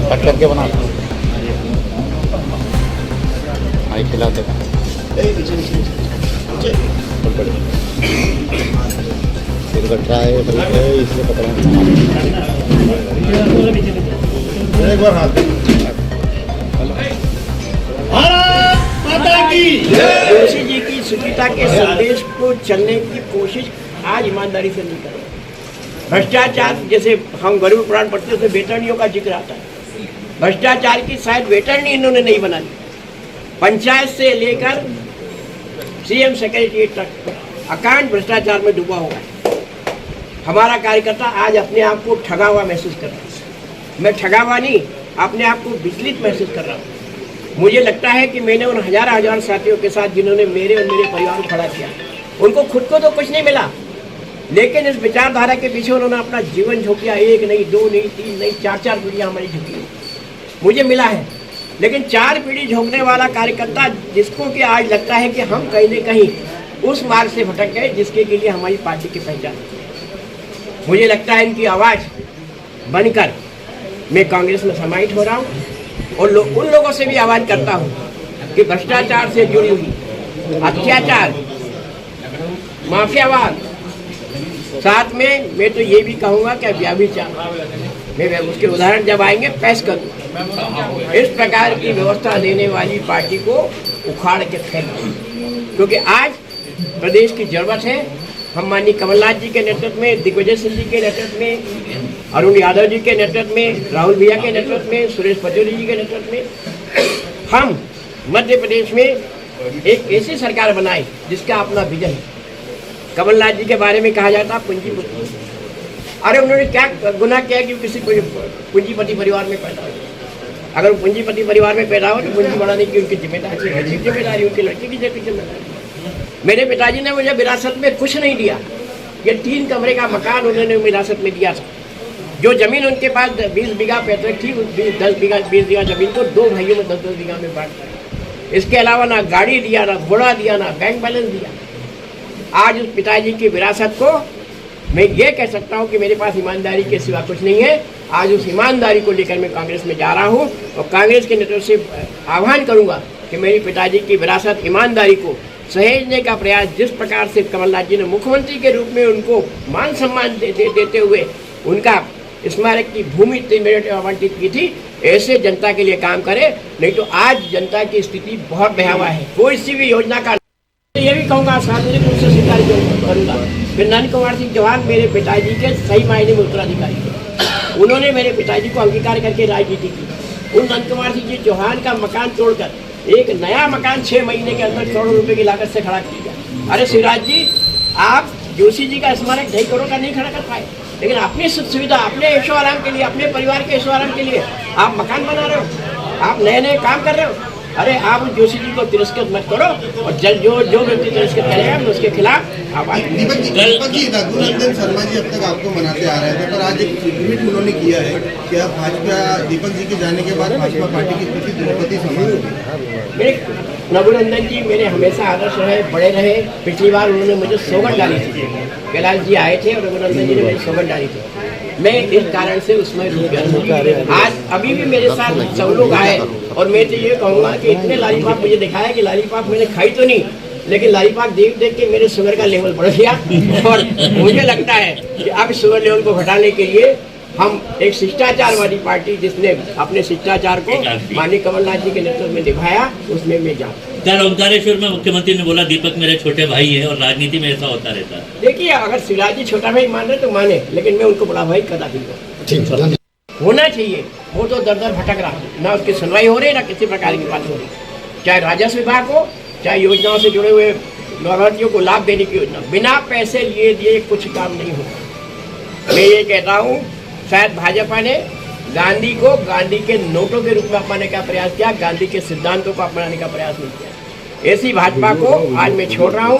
Cut करके बना आई खिला देगा गड्ढा है इसलिए पता एक बार हाथ जोशी जी की शुचिता के संदेश को चलने की कोशिश आज ईमानदारी से नहीं करें। भ्रष्टाचार, जैसे हम गरुड़ पुराण पढ़ते हैं उसमें वेतरनियों का जिक्र आता है। भ्रष्टाचार की शायद वेतरनी इन्होंने नहीं बना ली। पंचायत से लेकर सीएम सेक्रेटरीट तक अकांड भ्रष्टाचार में डूबा हुआ है। हमारा कार्यकर्ता आज अपने आप को ठगा हुआ महसूस कर रहा है। मैं ठगा हुआ नहीं, अपने आप को विचलित महसूस कर रहा हूँ। मुझे लगता है कि मैंने उन हजार साथियों के साथ जिन्होंने मेरे और मेरे परिवार को खड़ा किया, उनको खुद को तो कुछ नहीं मिला, लेकिन इस विचारधारा के पीछे उन्होंने अपना जीवन झोंक दिया। एक नहीं, दो नहीं, तीन नहीं, चार पीढ़ियाँ हमारी झोंकी मुझे मिला है। लेकिन 4 पीढ़ी झोंकने वाला कार्यकर्ता जिसको कि आज लगता है कि हम कहीं न कहीं उस मार्ग से भटक गए जिसके के लिए हमारी पार्टी की पहचान। मुझे लगता है इनकी आवाज़ बनकर मैं कांग्रेस में समाहित हो रहा हूँ और उन लोगों से भी आवाज़ करता हूँ कि भ्रष्टाचार से जुड़ी हुई अत्याचार, माफियावाद, साथ में मैं तो ये भी कहूँगा कि व्यभिचार, मैं उसके उदाहरण जब आएंगे पेश करूँगा। इस प्रकार की व्यवस्था देने वाली पार्टी को उखाड़ के फेंक, क्योंकि आज प्रदेश की जरूरत है। हम माननीय कमलनाथ जी के नेतृत्व में, दिग्विजय सिंह जी के नेतृत्व में, अरुण यादव जी के नेतृत्व में, राहुल भैया के नेतृत्व में, सुरेश पचौरी जी के नेतृत्व में हम मध्य प्रदेश में एक ऐसी सरकार बनाई जिसका अपना विजन है। कमलनाथ जी के बारे में कहा जाता पूंजीपति। अरे उन्होंने क्या गुनाह किया कि किसी पूंजीपति परिवार में पैदा हो? अगर पूंजीपति परिवार में पैदा हो तो पूंजी बढ़ाने की उनकी जिम्मेदारी है, जिम्मेदारी उनकी लड़की की जिम्मेदारी। मेरे पिताजी ने मुझे विरासत में कुछ नहीं दिया। ये 3 कमरे का मकान उन्होंने विरासत में दिया था। जो जमीन उनके पास 20 बीघा पैतृक थी, 20 बीघा जमीन को 2 भाइयों में 10-10 बीघा में बांट दिया। इसके अलावा ना गाड़ी दिया, ना घोड़ा दिया, ना बैंक बैलेंस दिया। आज उस पिताजी की विरासत को मैं ये कह सकता हूँ कि मेरे पास ईमानदारी के सिवा कुछ नहीं है। आज उस ईमानदारी को लेकर मैं कांग्रेस में जा रहा हूँ और कांग्रेस के नेतृत्व से आह्वान करूँगा कि मेरी पिताजी की विरासत, ईमानदारी को सहेजने का प्रयास, जिस प्रकार से कमलनाथ जी ने मुख्यमंत्री के रूप में उनको मान सम्मान देते हुए उनका स्मारक की भूमि 3 मिनट आवंटित की थी, ऐसे जनता के लिए काम करे। नहीं तो आज जनता की स्थिति बहुत भयावह है। कोई सी भी योजना का ये भी कहूँगा, सार्वजनिक रूप से स्वीकार करूँगा। फिर नंद कुमार सिंह चौहान मेरे पिताजी के सही मायने में उत्तराधिकारी थे। उन्होंने मेरे पिताजी को अंगीकार करके राजनीति की। उन नंद कुमार सिंह जी चौहान का मकान तोड़कर एक नया मकान 6 महीने के अंदर करोड़ों रुपए की लागत से खड़ा किया। अरे शिवराज जी, आप जोशी जी का स्मारक 2.5 करोड़ का नहीं खड़ा कर पाए, लेकिन अपनी सुख सुविधा, अपने ऐशो आराम के लिए, अपने परिवार के ऐशो आराम के लिए आप मकान बना रहे हो, आप नए काम कर रहे हो। अरे आप जोशी जी को तिरस्कृत मत करो और जो व्यक्ति तिरस्कृत करेगा उसके खिलाफ आवाज। दीपक जी, रघुनंदन शर्मा जी अब तक आपको मनाते आ रहे थे, पर आज एक ट्वीट उन्होंने किया है कि अब भाजपा, दीपक जी के जाने के बाद भाजपा पार्टी की स्थिति द्रौपदी समान होगी। रघुनंदन जी मेरे हमेशा आदर्श रहे, बड़े रहे। पिछली बार उन्होंने मुझे सौगंध डाली थी, कैलाश जी आए थे और रघुनंदन जी ने मेरी सौगंध डाली थी। मैं इस कारण से उसमें रुक गया। आज अभी भी मेरे साथ सब लोग आए और मैं तो ये कहूँगा कि इतने लालीपाप मुझे दिखाया कि लालीपाप मैंने खाई तो नहीं, लेकिन लालीपाप देख के मेरे शुगर का लेवल बढ़ गया। और मुझे लगता है कि अब शुगर लेवल को घटाने के लिए हम एक शिष्टाचार वाली पार्टी, जिसने अपने शिष्टाचार को माननीय कमलनाथ जी के नेतृत्व में निभाया, उसमें मैं जाऊँ। कल ओंकारेश्वर में मुख्यमंत्री ने बोला दीपक मेरे छोटे भाई है और राजनीति में ऐसा होता रहता है। देखिए, अगर शिवराज जी छोटा भाई मान रहे तो माने, लेकिन मैं उनको बड़ा भाई कदापि नहीं होना चाहिए। वो तो दर दर भटक रहा, ना उसकी सुनवाई हो रही, ना किसी प्रकार की बात हो रही। चाहे राजस्व विभाग हो, चाहे योजनाओं से जुड़े हुए लाभार्थियों को लाभ देने की योजना, बिना पैसे लिए दिए कुछ काम नहीं होगा। मैं ये कहता हूँ, शायद भाजपा ने गांधी को गांधी के नोटों के रूप में अपनाने का प्रयास किया, गांधी के सिद्धांतों को अपनाने का प्रयास नहीं किया। ऐसी भाजपा को आज मैं छोड़ रहा हूँ।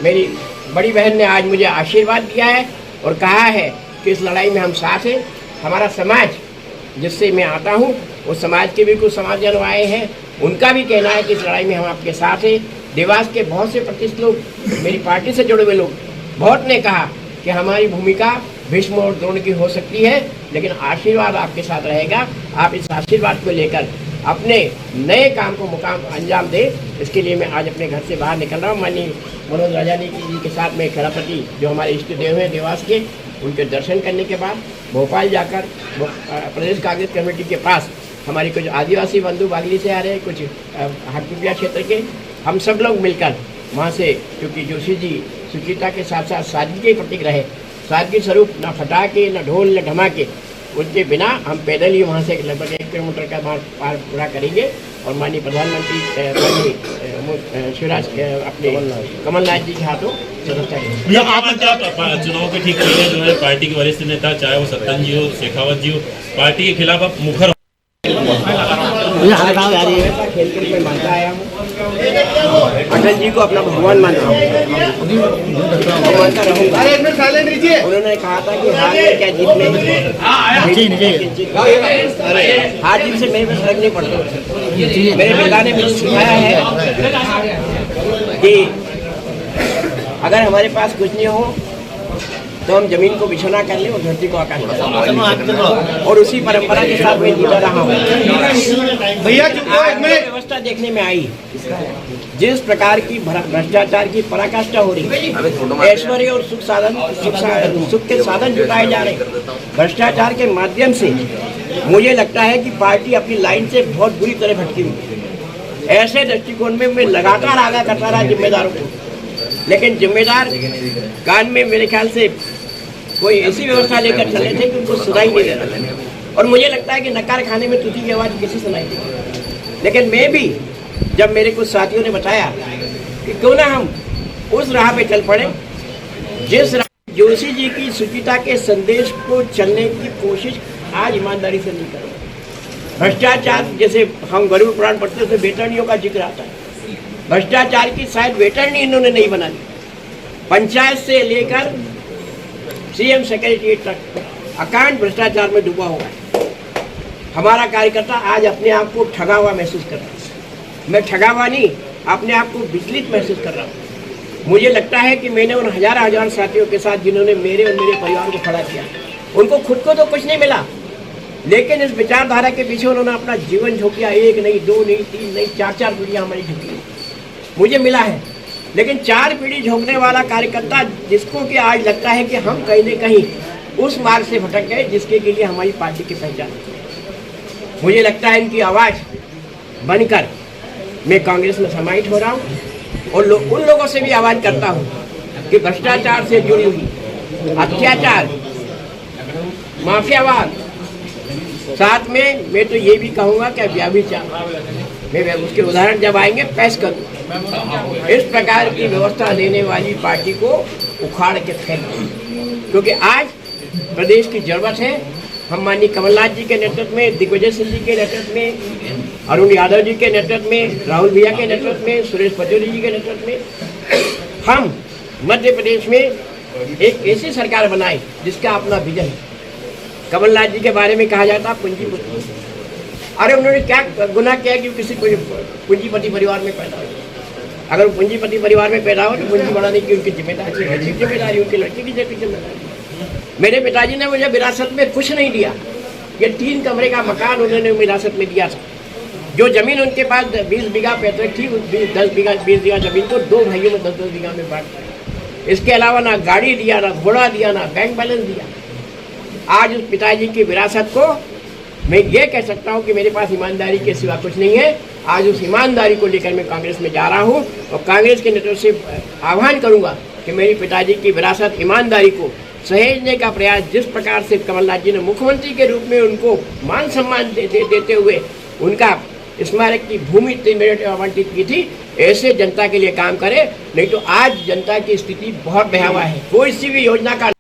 मेरी बड़ी बहन ने आज मुझे आशीर्वाद दिया है और कहा है कि इस लड़ाई में हम साथ हैं। हमारा समाज जिससे मैं आता हूँ, उस समाज के भी कुछ समाजजन आए हैं, उनका भी कहना है कि इस लड़ाई में हम आपके साथ हैं। देवास के बहुत से प्रतिष्ठित लोग, मेरी पार्टी से जुड़े हुए लोग, बहुत ने कहा कि हमारी भूमिका भीष्म और द्रोण की हो सकती है, लेकिन आशीर्वाद आपके साथ रहेगा। आप इस आशीर्वाद को लेकर अपने नए काम को मुकाम अंजाम दे। इसके लिए मैं आज अपने घर से बाहर निकल रहा हूँ। माननीय मनोज राजानी जी के साथ में खड़ापति जो हमारे इष्ट देव हैं देवास के, उनके दर्शन करने के बाद भोपाल जाकर प्रदेश कांग्रेस कमेटी के पास हमारी कुछ आदिवासी बंधु बागली से आ रहे हैं, कुछ हाटपिटिया क्षेत्र के, हम सब लोग मिलकर वहाँ से, क्योंकि जोशी जी सुचिता के साथ साथ सादगी के प्रतीक रहे, सादगी स्वरूप न फटाके न ढोल न धमाके, उनके बिना हम पैदल ही वहाँ से लगभग 1 किलोमीटर का पार पूरा करेंगे। और माननीय प्रधानमंत्री शिवराज अपने कमलनाथ जी के हाथों सदस्यता करेंगे। आप चुनाव के ठीक पहले जो है पार्टी के वरिष्ठ नेता, चाहे वो सत्तन जी हो, शेखावत जी हो, पार्टी के खिलाफ आप मुखर खेल के मैं मानता आया हूँ, अटल जी को अपना भगवान मानता हूँ, मानता रहूँगा। उन्होंने कहा था कि हार में क्या जीत में, हार जीत से मेरे में फर्क नहीं पड़ता। मेरे पिता ने मुझे सिखाया है कि अगर हमारे पास कुछ नहीं हो तो हम जमीन को बिछोना कर ले और धरती को आकाश कर, और उसी परंपरा के साथ मैं जीता रहा हूँ। भैया व्यवस्था देखने में आई, जिस प्रकार की भ्रष्टाचार की पराकाष्ठा हो रही, ऐश्वर्य और सुख के साधन जुटाए जा रहे, भ्रष्टाचार के माध्यम से मुझे लगता है कि पार्टी अपनी लाइन से बहुत बुरी तरह भटकी हुई। ऐसे दृष्टिकोण में मैं लगातार आगाह करता रहा जिम्मेदारों को, लेकिन जिम्मेदार कान में मेरे ख्याल से कोई ऐसी व्यवस्था लेकर चले थे कि उनको सुनाई नहीं दे रहा। और मुझे लगता है कि नकार खाने में तूती की आवाज़ किसी सुनाई देगी। लेकिन मैं भी, जब मेरे कुछ साथियों ने बताया कि क्यों ना हम उस राह पे चल पड़े जिस राह जोशी जी की सुचिता के संदेश को चलने की कोशिश आज ईमानदारी से नहीं करें। भ्रष्टाचार, जैसे हम गरुड़ पुराण पढ़ते हैं, वेतरनियों का जिक्र आता है, भ्रष्टाचार की शायद वेटरनी इन्होंने नहीं बना दी। पंचायत से लेकर सीएम सेक्रेटरीट तक अकांड भ्रष्टाचार में डूबा हुआ है। हमारा कार्यकर्ता आज अपने आप को ठगा हुआ महसूस कर रहा है। मैं ठगा हुआ नहीं, अपने आप को विचलित महसूस कर रहा हूँ। मुझे लगता है कि मैंने उन हजार साथियों के साथ जिन्होंने मेरे और मेरे परिवार को खड़ा किया, उनको खुद को तो कुछ नहीं मिला, लेकिन इस विचारधारा के पीछे उन्होंने अपना जीवन झोंक दिया। 1 नहीं, 2 नहीं, 3 नहीं, 4 पीढ़ियाँ हमारी झोंकी मुझे मिला है। लेकिन 4 पीढ़ी झोंकने वाला कार्यकर्ता, जिसको कि आज लगता है कि हम कहीं न कहीं उस मार्ग से भटक गए जिसके के लिए हमारी पार्टी की पहचान, मुझे लगता है इनकी आवाज़ बनकर मैं कांग्रेस में समाहित हो रहा हूँ और उन लोगों से भी आवाज़ करता हूँ कि भ्रष्टाचार से जुड़ी हुई अत्याचार, माफियावाद, साथ में मैं तो ये भी कहूँगा कि व्यभिचार, मैं उसके उदाहरण जब आएंगे पेश करूँ। इस प्रकार की व्यवस्था देने वाली पार्टी को उखाड़ के फेंक दें, क्योंकि आज प्रदेश की जरूरत है। हम माननीय कमलनाथ जी के नेतृत्व में, दिग्विजय सिंह जी के नेतृत्व में, अरुण यादव जी के नेतृत्व में, राहुल भैया के नेतृत्व में, सुरेश पचौरी जी के नेतृत्व में हम मध्य प्रदेश में एक ऐसी सरकार बनाए जिसका अपना विजन है। कमलनाथ जी के बारे में कहा जाता पूंजीपति, अरे उन्होंने क्या गुनाह किया कि किसी पूंजीपति परिवार में पैदा हो? अगर पूंजीपति परिवार में पैदा हो तो पूंजी बढ़ाने की उनकी जिम्मेदारी है, जिम्मेदारी उनकी लड़की की जिम्मेदारी। मेरे पिताजी ने मुझे विरासत में कुछ नहीं दिया, ये 3 कमरे का मकान उन्होंने विरासत में दिया था। जो जमीन उनके पास 20 बीघा पैतृक थी, 20 बीघा जमीन को 2 भाइयों में 10-10 बीघा में बांट दिया। इसके अलावा ना गाड़ी दिया, ना घोड़ा दिया, ना बैंक बैलेंस दिया। आज उस पिताजी की विरासत को मैं ये कह सकता हूँ कि मेरे पास ईमानदारी के सिवा कुछ नहीं है। आज उस ईमानदारी को लेकर मैं कांग्रेस में जा रहा हूँ और कांग्रेस के नेतृत्व से आह्वान करूँगा कि मेरे पिताजी की विरासत ईमानदारी को सहेजने का प्रयास, जिस प्रकार से कमलनाथ जी ने मुख्यमंत्री के रूप में उनको मान सम्मान देते हुए उनका स्मारक की भूमि 3 मिनट आवंटित की थी, ऐसे जनता के लिए काम करे। नहीं तो आज जनता की स्थिति बहुत भयावह है। कोई सी भी योजना का,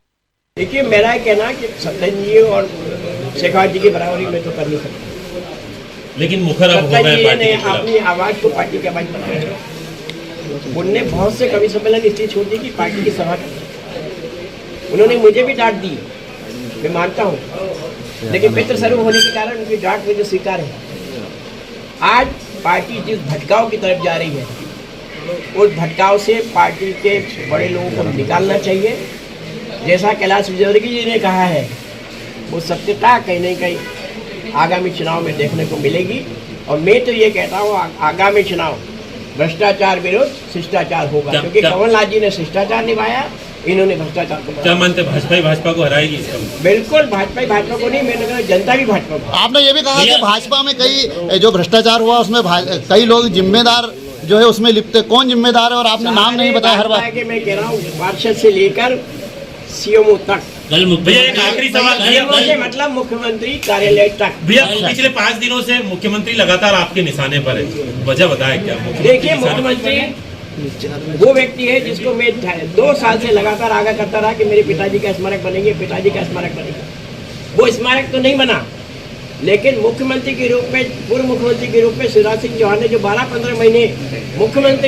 देखिए मेरा कहना कि सत्तन जी और शेखावत जी की बराबरी में तो कर नहीं सकते, लेकिन मुखर अब हो गए पार्टी ने के खिलाफ। अपनी आवाज को पार्टी के आवाज बनाया। उनने बहुत से कवि सम्मेलन इसलिए छोड़ दी कि पार्टी की सभा करते। उन्होंने मुझे भी डांट दी, मैं मानता हूँ, लेकिन मित्र स्वरूप होने के कारण उनकी डांट मुझे स्वीकार है। आज पार्टी जिस भटकाव की तरफ जा रही है, उस भटकाव से पार्टी के बड़े लोगों को निकालना चाहिए। जैसा कैलाश विजयवर्गीय जी ने कहा है वो सत्यता कहीं न कहीं आगामी चुनाव में देखने को मिलेगी। और मैं तो ये कहता हूँ आगामी चुनाव भ्रष्टाचार विरुद्ध शिष्टाचार होगा, क्योंकि कमलनाथ जी ने शिष्टाचार निभाया, इन्होंने भ्रष्टाचार को। क्या मानते हैं भाजपा को हराएगी इसका? बिल्कुल भाजपा को नहीं, मैंने कहा जनता भी भाजपा को। आपने ये भी कहा कि भाजपा में कई जो भ्रष्टाचार हुआ उसमें कई लोग जिम्मेदार जो है उसमें लिप्त, कौन जिम्मेदार है और आपने नाम नहीं बताया हर बार। कि मैं कह रहा हूँ पार्षद से लेकर सीएमओ तक, भैया एक आखिरी सवाल, मतलब मुख्यमंत्री कार्यालय तक। भैया पिछले 5 दिनों से मुख्यमंत्री लगातार आपके निशाने पर है, वजह बताएं क्या? देखिए मुख्यमंत्री वो व्यक्ति है जिसको मैं 2 साल से लगातार आगाह करता रहा कि मेरे पिताजी का स्मारक बनेंगे, पिताजी का स्मारक बनेगा। वो स्मारक तो नहीं बना, लेकिन मुख्यमंत्री के रूप में, पूर्व मुख्यमंत्री के रूप में शिवराज सिंह चौहान ने जो 12-15 महीने मुख्यमंत्री